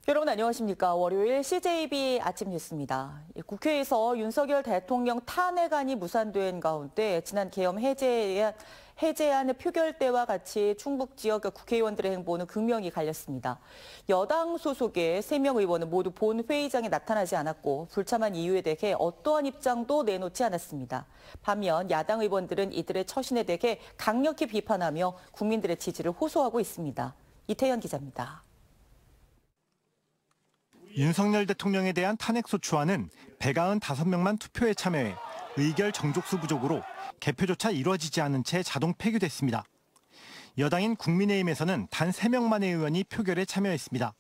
여러분 안녕하십니까. 월요일 CJB 아침 뉴스입니다. 국회에서 윤석열 대통령 탄핵안이 무산된 가운데 지난 계엄 해제안 표결 때와 같이 충북 지역 국회의원들의 행보는 극명히 갈렸습니다. 여당 소속의 3명 의원은 모두 본회의장에 나타나지 않았고 불참한 이유에 대해 어떠한 입장도 내놓지 않았습니다. 반면 야당 의원들은 이들의 처신에 대해 강력히 비판하며 국민들의 지지를 호소하고 있습니다. 이태현 기자입니다. 윤석열 대통령에 대한 탄핵소추안은 195명만 투표에 참여해 의결 정족수 부족으로 개표조차 이루어지지 않은 채 자동 폐기됐습니다. 여당인 국민의힘에서는 단 3명만의 의원이 표결에 참여했습니다.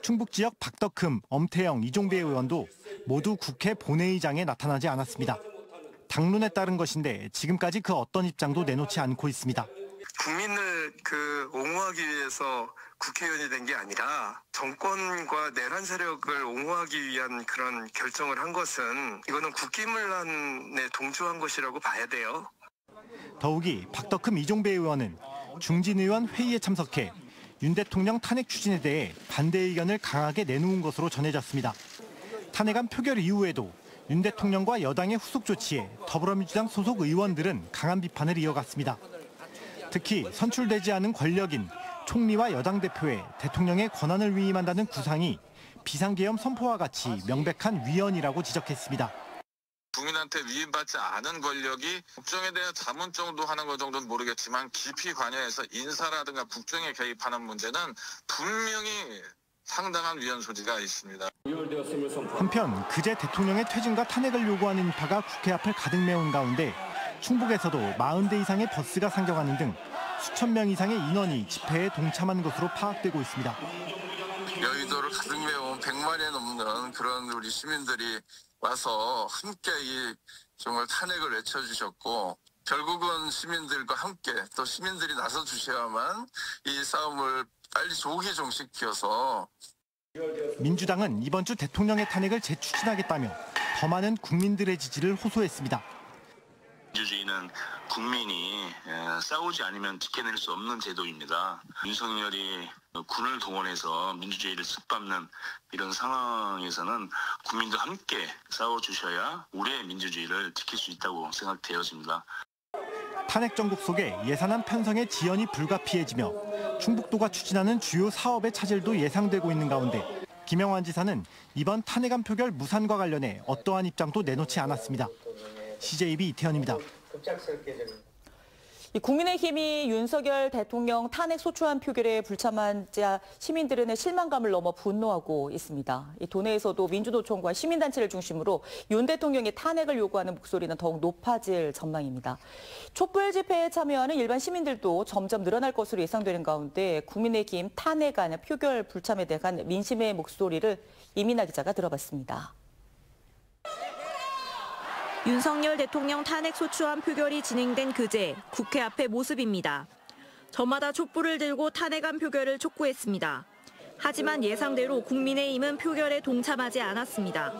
충북 지역 박덕흠, 엄태영, 이종배 의원도 모두 국회 본회의장에 나타나지 않았습니다. 당론에 따른 것인데 지금까지 그 어떤 입장도 내놓지 않고 있습니다. 국민을 옹호하기 위해서 국회의원이 된 게 아니라 정권과 내란 세력을 옹호하기 위한 그런 결정을 한 것은 이거는 국기문란에 동조한 것이라고 봐야 돼요. 더욱이 박덕흠 이종배 의원은 중진 의원 회의에 참석해 윤 대통령 탄핵 추진에 대해 반대 의견을 강하게 내놓은 것으로 전해졌습니다. 탄핵안 표결 이후에도 윤 대통령과 여당의 후속 조치에 더불어민주당 소속 의원들은 강한 비판을 이어갔습니다. 특히 선출되지 않은 권력인 총리와 여당 대표에 대통령의 권한을 위임한다는 구상이 비상계엄 선포와 같이 명백한 위헌이라고 지적했습니다. 국민한테 위임받지 않은 권력이 국정에 대한 자문 정도 하는 것 정도는 모르겠지만 깊이 관여해서 인사라든가 국정에 개입하는 문제는 분명히 상당한 위헌 소지가 있습니다. 한편 그제 대통령의 퇴진과 탄핵을 요구하는 인파가 국회 앞을 가득 메운 가운데 충북에서도 40대 이상의 버스가 상경하는 등 수천 명 이상의 인원이 집회에 동참한 것으로 파악되고 있습니다. 여의도를 가득 메운 100만에 넘는 그런 우리 시민들이 와서 함께 이 정말 탄핵을 외쳐주셨고 결국은 시민들과 함께 또 시민들이 나서주셔야만 이 싸움을 빨리 조기 종식시켜서 민주당은 이번 주 대통령의 탄핵을 재추진하겠다며 더 많은 국민들의 지지를 호소했습니다. 민주주의는 국민이 싸우지 않으면 지켜낼 수 없는 제도입니다. 윤석열이 군을 동원해서 민주주의를 짓밟는 이런 상황에서는 국민들 함께 싸워주셔야 우리의 민주주의를 지킬 수 있다고 생각되어집니다. 탄핵 정국 속에 예산안 편성의 지연이 불가피해지며 충북도가 추진하는 주요 사업의 차질도 예상되고 있는 가운데 김영환 지사는 이번 탄핵안 표결 무산과 관련해 어떠한 입장도 내놓지 않았습니다. CJB 이태현입니다. 국민의힘이 윤석열 대통령 탄핵 소추안 표결에 불참하자 시민들은 실망감을 넘어 분노하고 있습니다. 도내에서도 민주노총과 시민단체를 중심으로 윤 대통령의 탄핵을 요구하는 목소리는 더욱 높아질 전망입니다. 촛불 집회에 참여하는 일반 시민들도 점점 늘어날 것으로 예상되는 가운데 국민의힘 탄핵안 표결 불참에 대한 민심의 목소리를 이민아 기자가 들어봤습니다. 윤석열 대통령 탄핵 소추안 표결이 진행된 그제 국회 앞의 모습입니다. 저마다 촛불을 들고 탄핵안 표결을 촉구했습니다. 하지만 예상대로 국민의힘은 표결에 동참하지 않았습니다.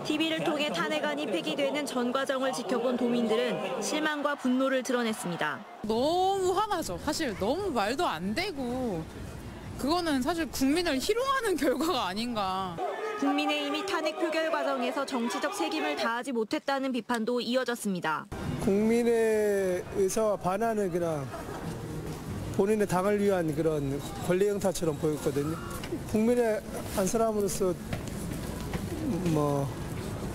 TV를 통해 탄핵안이 폐기되는 전 과정을 지켜본 도민들은 실망과 분노를 드러냈습니다. 너무 화나죠. 사실 너무 말도 안 되고 그거는 사실 국민을 희롱하는 결과가 아닌가. 국민의힘이 탄핵 표결 과정에서 정치적 책임을 다하지 못했다는 비판도 이어졌습니다. 국민의 의사와 반하는 그냥 본인의 당을 위한 그런 권리 행사처럼 보였거든요. 국민의 한 사람으로서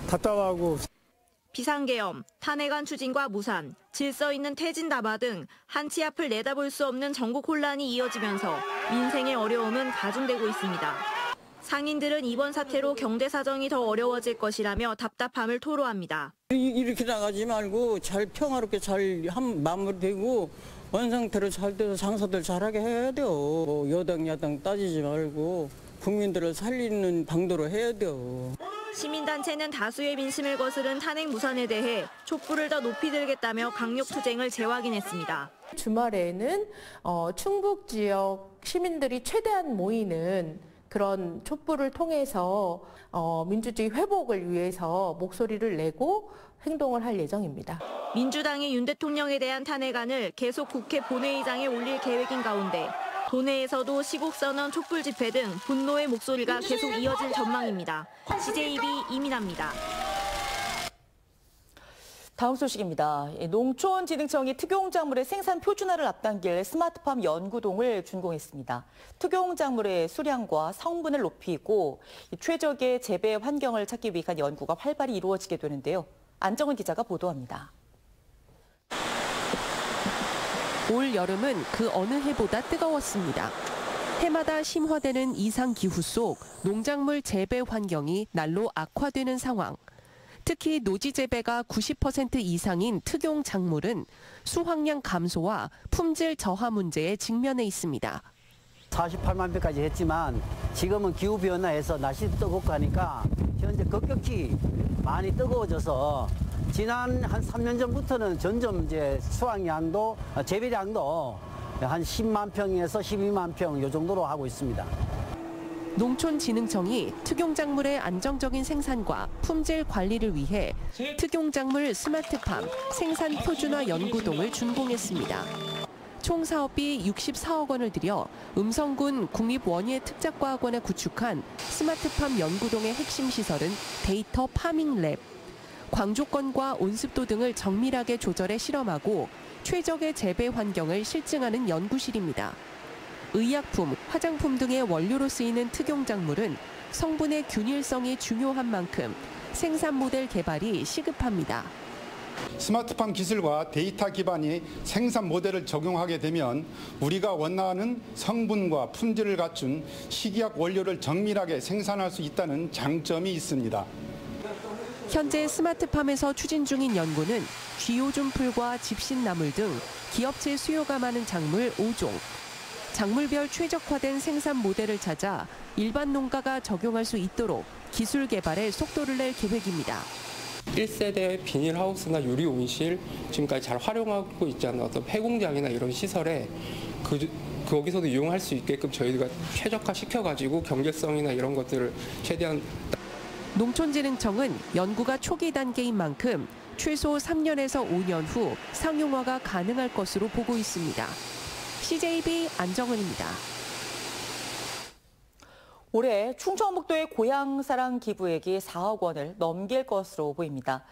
답답하고. 비상계엄, 탄핵안 추진과 무산, 질서 있는 퇴진 담화 등 한치 앞을 내다볼 수 없는 전국 혼란이 이어지면서 민생의 어려움은 가중되고 있습니다. 상인들은 이번 사태로 경제 사정이 더 어려워질 것이라며 답답함을 토로합니다. 이렇게 나가지 말고 잘 평화롭게 잘 마무리되고 원상태로 잘 돼서 장사들 잘하게 해야 돼요. 여당 야당 따지지 말고 국민들을 살리는 방도로 해야 돼요. 시민단체는 다수의 민심을 거스른 탄핵 무산에 대해 촛불을 더 높이 들겠다며 강력 투쟁을 재확인했습니다. 주말에는 충북 지역 시민들이 최대한 모이는 그런 촛불을 통해서 민주주의 회복을 위해서 목소리를 내고 행동을 할 예정입니다. 민주당이 윤 대통령에 대한 탄핵안을 계속 국회 본회의장에 올릴 계획인 가운데 도내에서도 시국선언 촛불 집회 등 분노의 목소리가 계속 이어질 전망입니다. CJB 이민아입니다. 다음 소식입니다. 농촌진흥청이 특용작물의 생산 표준화를 앞당길 스마트팜 연구동을 준공했습니다. 특용작물의 수량과 성분을 높이고 최적의 재배 환경을 찾기 위한 연구가 활발히 이루어지게 되는데요. 안정은 기자가 보도합니다. 올 여름은 그 어느 해보다 뜨거웠습니다. 해마다 심화되는 이상 기후 속 농작물 재배 환경이 날로 악화되는 상황. 특히 노지 재배가 90% 이상인 특용 작물은 수확량 감소와 품질 저하 문제에 직면해 있습니다. 48만 배까지 했지만 지금은 기후 변화에서 날씨도 뜨겁고 하니까 현재 급격히 많이 뜨거워져서 지난 한 3년 전부터는 점점 이제 수확량도 재배량도 한 10만 평에서 12만 평 이 정도로 하고 있습니다. 농촌진흥청이 특용작물의 안정적인 생산과 품질 관리를 위해 특용작물 스마트팜 생산 표준화 연구동을 준공했습니다. 총 사업비 64억 원을 들여 음성군 국립원예특작과학원에 구축한 스마트팜 연구동의 핵심 시설은 데이터 파밍 랩. 광조건과 온습도 등을 정밀하게 조절해 실험하고 최적의 재배 환경을 실증하는 연구실입니다. 의약품, 화장품 등의 원료로 쓰이는 특용작물은 성분의 균일성이 중요한 만큼 생산 모델 개발이 시급합니다. 스마트팜 기술과 데이터 기반의 생산 모델을 적용하게 되면 우리가 원하는 성분과 품질을 갖춘 식이약 원료를 정밀하게 생산할 수 있다는 장점이 있습니다. 현재 스마트팜에서 추진 중인 연구는 쥐오줌풀과 집신나물 등 기업체 수요가 많은 작물 5종. 작물별 최적화된 생산 모델을 찾아 일반 농가가 적용할 수 있도록 기술 개발에 속도를 낼 계획입니다. 1세대 비닐하우스나 유리 온실 지금까지 잘 활용하고 있지 않은 어떤 폐공장이나 이런 시설에 거기서도 이용할 수 있게끔 저희가 최적화 시켜가지고 경제성이나 이런 것들을 최대한. 농촌진흥청은 연구가 초기 단계인 만큼 최소 3년에서 5년 후 상용화가 가능할 것으로 보고 있습니다. CJB 안정은입니다. 올해 충청북도의 고향사랑 기부액이 4억 원을 넘길 것으로 보입니다.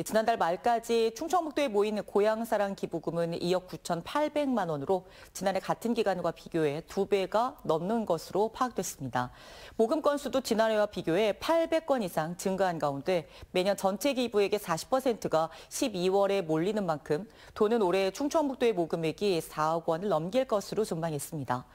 지난달 말까지 충청북도에 모인 고향사랑 기부금은 2억 9,800만 원으로 지난해 같은 기간과 비교해 2배가 넘는 것으로 파악됐습니다. 모금 건수도 지난해와 비교해 800건 이상 증가한 가운데 매년 전체 기부액의 40%가 12월에 몰리는 만큼 도는 올해 충청북도의 모금액이 4억 원을 넘길 것으로 전망했습니다.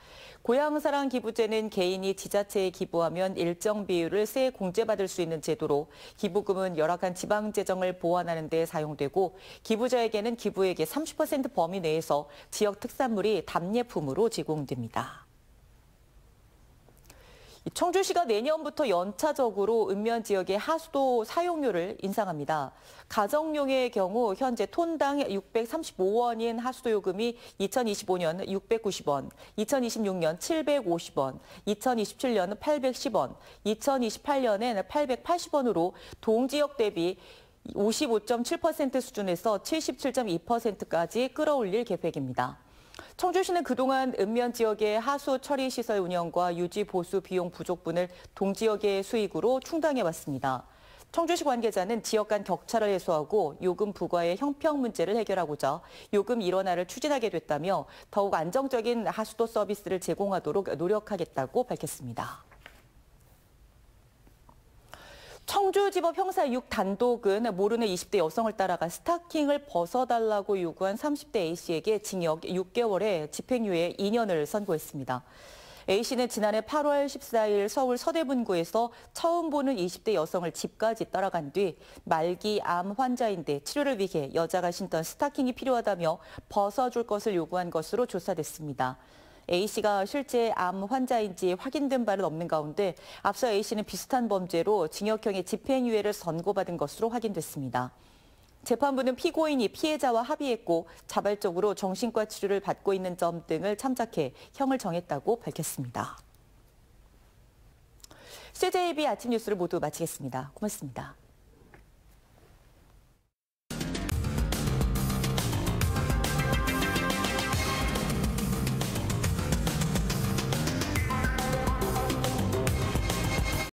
고향사랑 기부제는 개인이 지자체에 기부하면 일정 비율을 세액 공제받을 수 있는 제도로 기부금은 열악한 지방 재정을 보완하는 데 사용되고 기부자에게는 기부액의 30% 범위 내에서 지역 특산물이 답례품으로 제공됩니다. 청주시가 내년부터 연차적으로 읍면 지역의 하수도 사용료를 인상합니다. 가정용의 경우 현재 톤당 635원인 하수도 요금이 2025년 690원, 2026년 750원, 2027년 810원, 2028년엔 880원으로 동지역 대비 55.7% 수준에서 77.2%까지 끌어올릴 계획입니다. 청주시는 그동안 읍면 지역의 하수 처리 시설 운영과 유지 보수 비용 부족분을 동지역의 수익으로 충당해왔습니다. 청주시 관계자는 지역 간 격차를 해소하고 요금 부과의 형평 문제를 해결하고자 요금 일원화를 추진하게 됐다며 더욱 안정적인 하수도 서비스를 제공하도록 노력하겠다고 밝혔습니다. 청주지법 형사 6단독은 모르는 20대 여성을 따라가 스타킹을 벗어달라고 요구한 30대 A씨에게 징역 6개월에 집행유예 2년을 선고했습니다. A씨는 지난해 8월 14일 서울 서대문구에서 처음 보는 20대 여성을 집까지 따라간 뒤 말기 암 환자인데 치료를 위해 여자가 신던 스타킹이 필요하다며 벗어줄 것을 요구한 것으로 조사됐습니다. A씨가 실제 암 환자인지 확인된 바는 없는 가운데 앞서 A씨는 비슷한 범죄로 징역형의 집행유예를 선고받은 것으로 확인됐습니다. 재판부는 피고인이 피해자와 합의했고 자발적으로 정신과 치료를 받고 있는 점 등을 참작해 형을 정했다고 밝혔습니다. CJB 아침 뉴스를 모두 마치겠습니다. 고맙습니다.